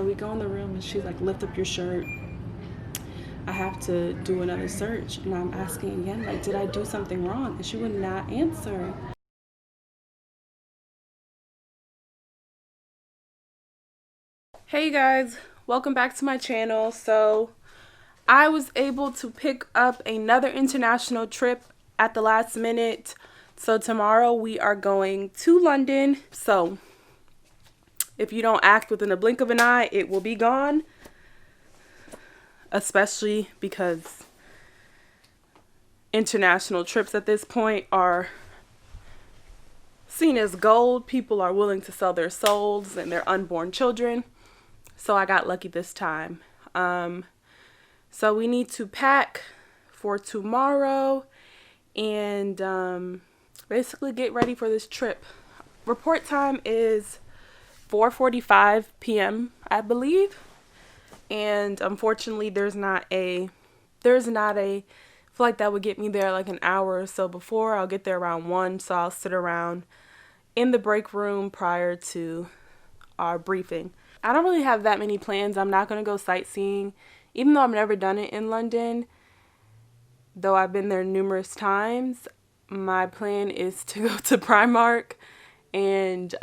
We go in the room and she's like, lift up your shirt. I have to do another search, and I'm asking again, like, did I do something wrong? And she would not answer. Hey guys, welcome back to my channel. So I was able to pick up another international trip at the last minute. So tomorrow we are going to London. So if you don't act within a blink of an eye, it will be gone. Especially because international trips at this point are seen as gold. People are willing to sell their souls and their unborn children. So I got lucky this time. So we need to pack for tomorrow and basically get ready for this trip. Report time is 4:45 p.m. I believe. And unfortunately there's not a flight that would get me there like an hour or so before. I'll get there around 1, so I'll sit around in the break room prior to our briefing. I don't really have that many plans. I'm not going to go sightseeing, even though I've never done it in London. Though I've been there numerous times, my plan is to go to Primark and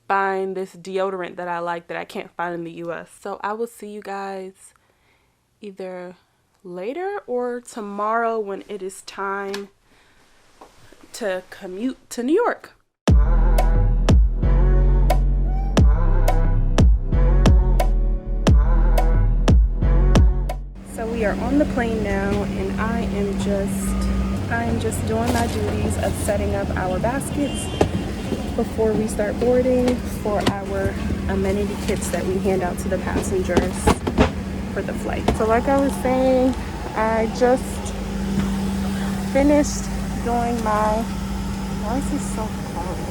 find this deodorant that I like that I can't find in the US. So I will see you guys either later or tomorrow when it is time to commute to New York. So we are on the plane now, and I am just doing my duties of setting up our baskets before we start boarding for our amenity kits that we hand out to the passengers for the flight. So like I was saying, I just finished doing my, why is this so cloudy?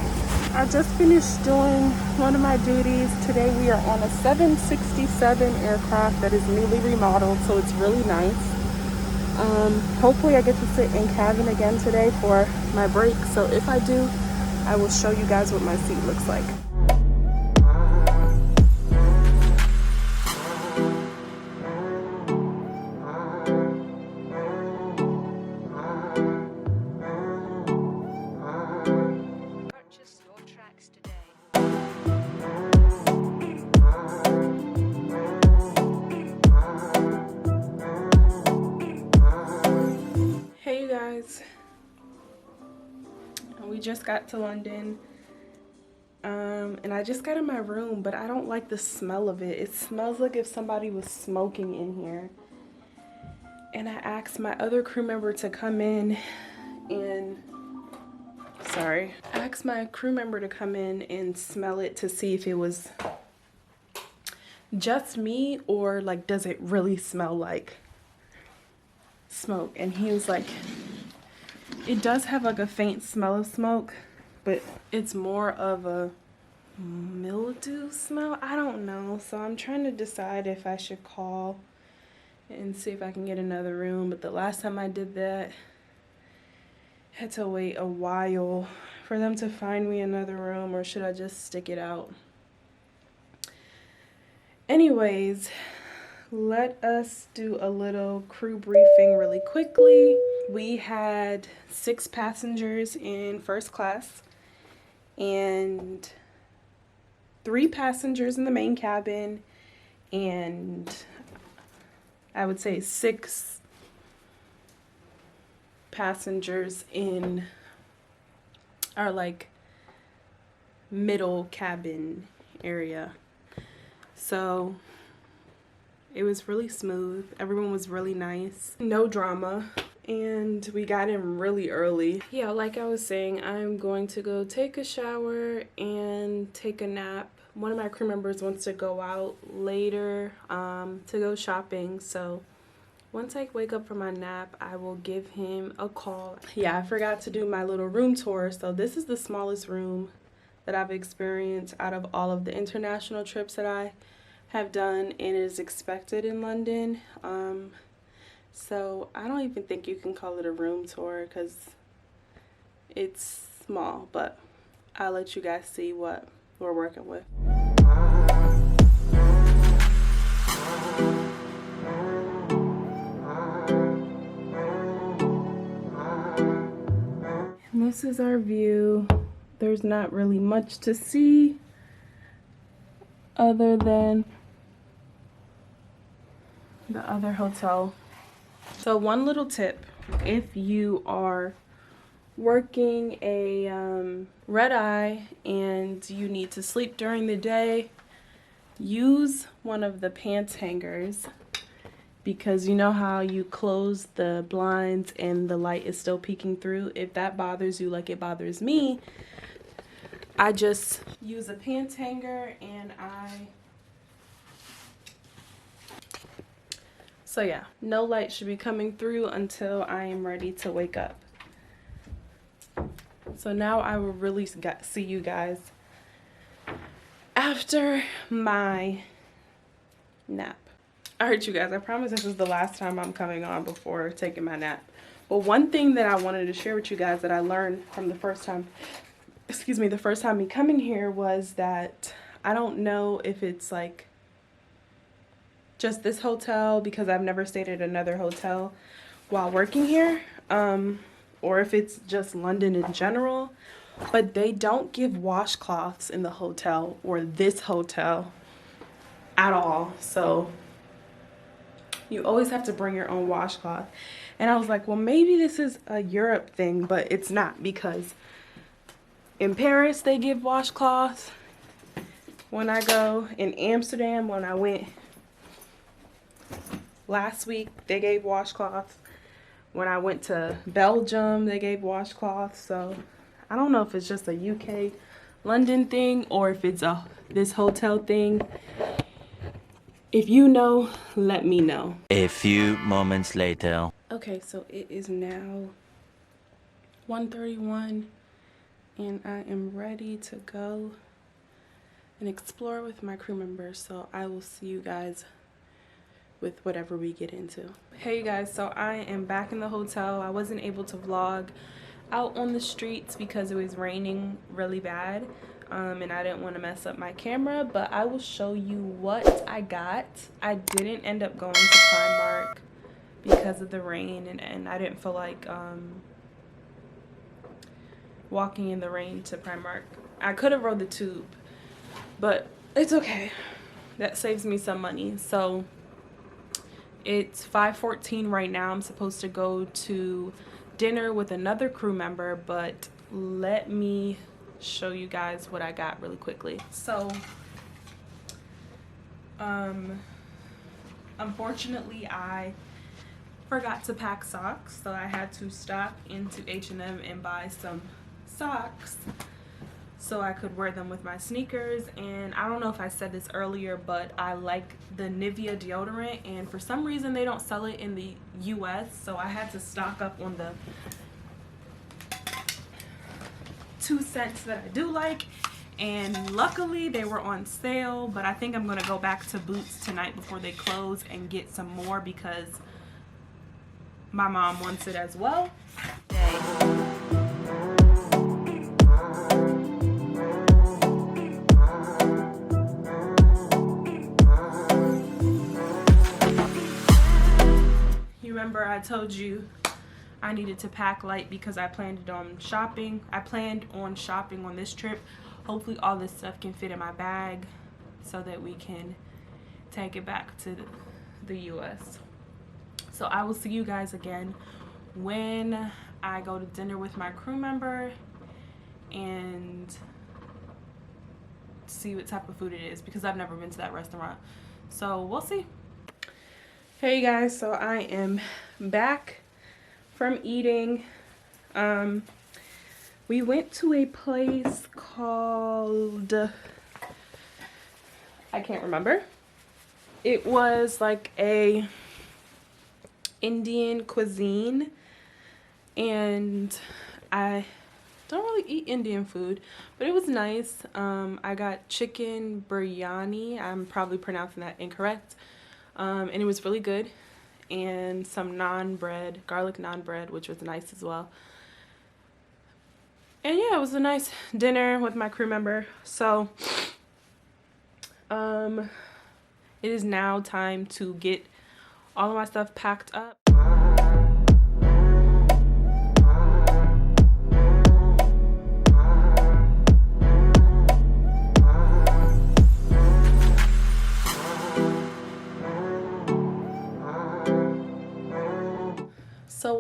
I just finished doing one of my duties. Today we are on a 767 aircraft that is newly remodeled, so it's really nice. Hopefully I get to sit in cabin again today for my break. So if I do, I will show you guys what my seat looks like. Hey you guys, we just got to London, and I just got in my room, but I don't like the smell of it. It smells like if somebody was smoking in here. And I asked my other crew member to come in and smell it to see if it was just me or like does it really smell like smoke. And he was like, it does have like a faint smell of smoke, but it's more of a mildew smell. I don't know. So I'm trying to decide if I should call and see if I can get another room. But the last time I did that, I had to wait a while for them to find me another room, or should I just stick it out? Anyways, let us do a little crew briefing really quickly. We had 6 passengers in first class and 3 passengers in the main cabin, and I would say 6 passengers in our like middle cabin area. So it was really smooth. Everyone was really nice. No drama. And we got in really early. Yeah, like I was saying, I'm going to go take a shower and take a nap. One of my crew members wants to go out later to go shopping. So once I wake up from my nap, I will give him a call. Yeah, I forgot to do my little room tour. So this is the smallest room that I've experienced out of all of the international trips that I have done, and it is expected in London. So I don't even think you can call it a room tour because it's small, but I'll let you guys see what we're working with. this is our view. There's not really much to see other than the other hotel. So one little tip, if you are working a red eye and you need to sleep during the day, use one of the pants hangers, because you know how you close the blinds and the light is still peeking through. If that bothers you like it bothers me, I just use a pants hanger and so yeah, no light should be coming through until I am ready to wake up. So now I will really see you guys after my nap. All right, you guys, I promise this is the last time I'm coming on before taking my nap. But one thing that I wanted to share with you guys that I learned from the first time, the first time me coming here, was that I don't know if it's like just this hotel, because I've never stayed at another hotel while working here, or if it's just London in general, but they don't give washcloths in the hotel, or this hotel, at all. So you always have to bring your own washcloth. And I was like, well, maybe this is a Europe thing, but it's not, because in Paris they give washcloths. When I go in Amsterdam, when I went last week, they gave washcloths. When I went to Belgium, they gave washcloths. So I don't know if it's just a UK London thing or if it's this hotel thing. If you know, let me know. A few moments later. Okay, so it is now 1:31 and I am ready to go and explore with my crew members. So I will see you guys with whatever we get into. Hey guys, so I am back in the hotel. I wasn't able to vlog out on the streets because it was raining really bad, and I didn't want to mess up my camera, but I will show you what I got. I didn't end up going to Primark because of the rain, and I didn't feel like walking in the rain to Primark. I could have rode the tube, but it's okay. That saves me some money. So it's 5:14 right now. I'm supposed to go to dinner with another crew member, but let me show you guys what I got really quickly. So unfortunately I forgot to pack socks, so I had to stop into H&M and buy some socks so I could wear them with my sneakers. And I don't know if I said this earlier, but I like the Nivea deodorant, and for some reason they don't sell it in the US, so I had to stock up on the 2 scents that I do like, and luckily they were on sale. But I think I'm gonna go back to Boots tonight before they close and get some more because my mom wants it as well. Remember I told you I needed to pack light because I planned on shopping. I planned on shopping on this trip. Hopefully all this stuff can fit in my bag so that we can take it back to the US. So I will see you guys again when I go to dinner with my crew member and see what type of food it is, because I've never been to that restaurant. So we'll see. Hey guys, so I am back from eating. We went to a place called, I can't remember. It was like a Indian cuisine, and I don't really eat Indian food, but it was nice. I got chicken biryani. I'm probably pronouncing that incorrect. And it was really good, and some naan bread, garlic naan bread, which was nice as well. And yeah, it was a nice dinner with my crew member. So it is now time to get all of my stuff packed up.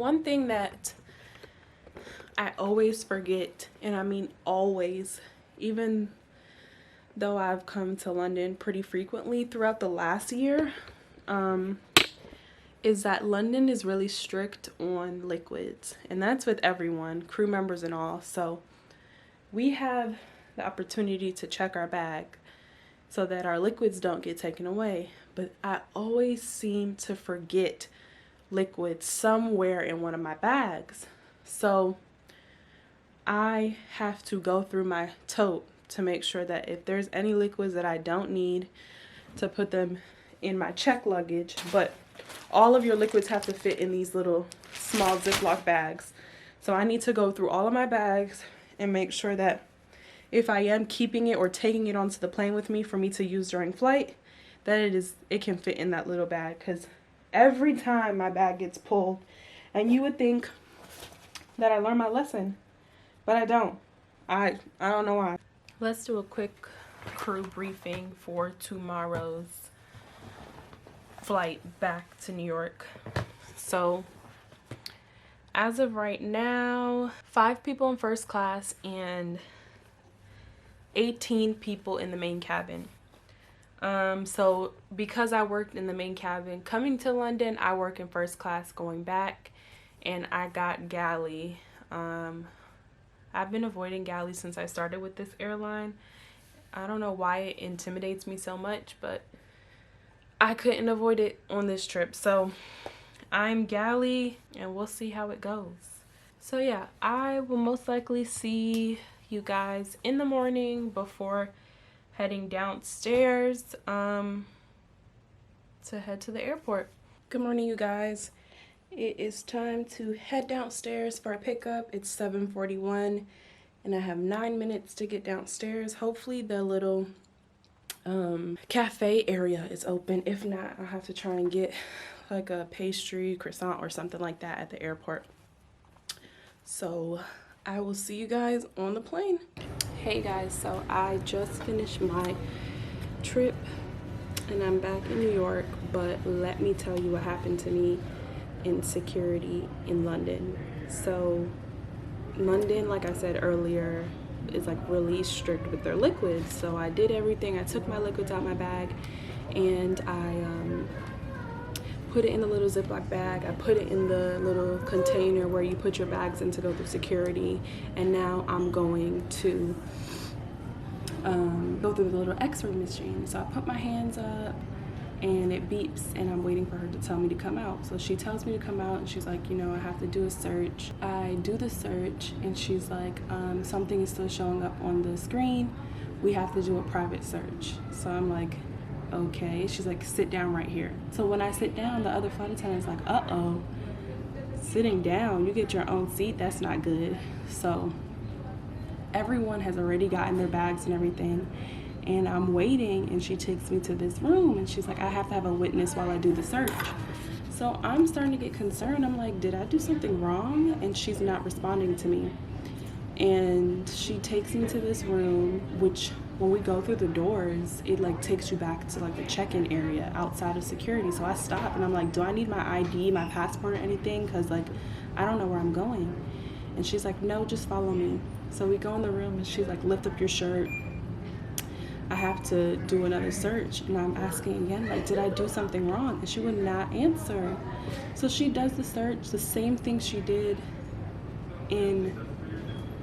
one thing that I always forget, and I mean always, even though I've come to London pretty frequently throughout the last year, is that London is really strict on liquids, and that's with everyone, crew members and all. So we have the opportunity to check our bag so that our liquids don't get taken away, but I always seem to forget liquids somewhere in one of my bags. So I have to go through my tote to make sure that if there's any liquids that I don't need, to put them in my check luggage. But all of your liquids have to fit in these little small Ziploc bags. So I need to go through all of my bags and make sure that if I am keeping it or taking it onto the plane with me for me to use during flight, that it can fit in that little bag. Because every time my bag gets pulled, and you would think that I learned my lesson, but I don't. I don't know why. Let's do a quick crew briefing for tomorrow's flight back to New York. So as of right now, 5 people in first class and 18 people in the main cabin. So because I worked in the main cabin coming to London, I work in first class going back, and I got galley. I've been avoiding galley since I started with this airline. I don't know why it intimidates me so much, but I couldn't avoid it on this trip. So I'm galley, and we'll see how it goes. So yeah, I will most likely see you guys in the morning before heading downstairs to head to the airport. Good morning, you guys. It is time to head downstairs for a pickup. It's 7:41 and I have 9 minutes to get downstairs. Hopefully the little cafe area is open. If not, I'll have to try and get like a pastry, croissant, or something like that at the airport. So I will see you guys on the plane. Hey guys, so I just finished my trip and I'm back in New York, but let me tell you what happened to me in security in London. So London, like I said earlier, is like really strict with their liquids. So I did everything. I took my liquids out my bag and I put it in a little Ziploc bag. I put it in the little container where you put your bags in to go through security. And now I'm going to go through the little x-ray machine. So I put my hands up and it beeps and I'm waiting for her to tell me to come out. So she tells me to come out and she's like, you know, I have to do a search. I do the search and she's like, something is still showing up on the screen. We have to do a private search. So I'm like, okay. She's like, sit down right here. So when I sit down, the other flight attendant's like, uh-oh, sitting down, you get your own seat, that's not good. So everyone has already gotten their bags and everything. And I'm waiting and she takes me to this room and she's like, I have to have a witness while I do the search. So I'm starting to get concerned. I'm like, did I do something wrong? And she's not responding to me. And she takes me to this room, which when we go through the doors, it like takes you back to like the check-in area outside of security. So I stop and I'm like, do I need my ID, my passport or anything? Cause like, I don't know where I'm going. And she's like, no, just follow me. So we go in the room and she's like, lift up your shirt. I have to do another search. And I'm asking again, like, did I do something wrong? And she would not answer. So she does the search, the same thing she did in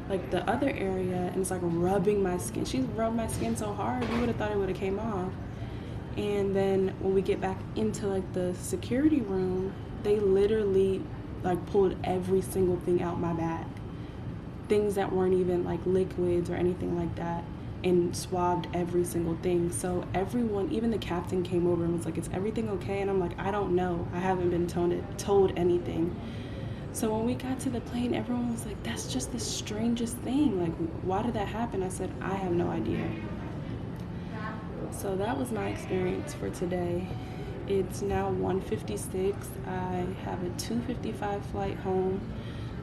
like the other area, and it's like rubbing my skin. She's rubbed my skin so hard, you would have thought it would have came off. And then when we get back into like the security room, they literally like pulled every single thing out my bag. Things that weren't even like liquids or anything like that, and swabbed every single thing. So everyone, even the captain came over and was like, is everything okay? And I'm like, I don't know. I haven't been told anything. So when we got to the plane, everyone was like, that's just the strangest thing. Like, why did that happen? I said, I have no idea. So that was my experience for today. It's now 1:56. I have a 2:55 flight home.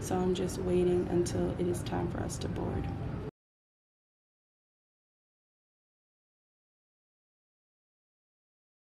So I'm just waiting until it is time for us to board.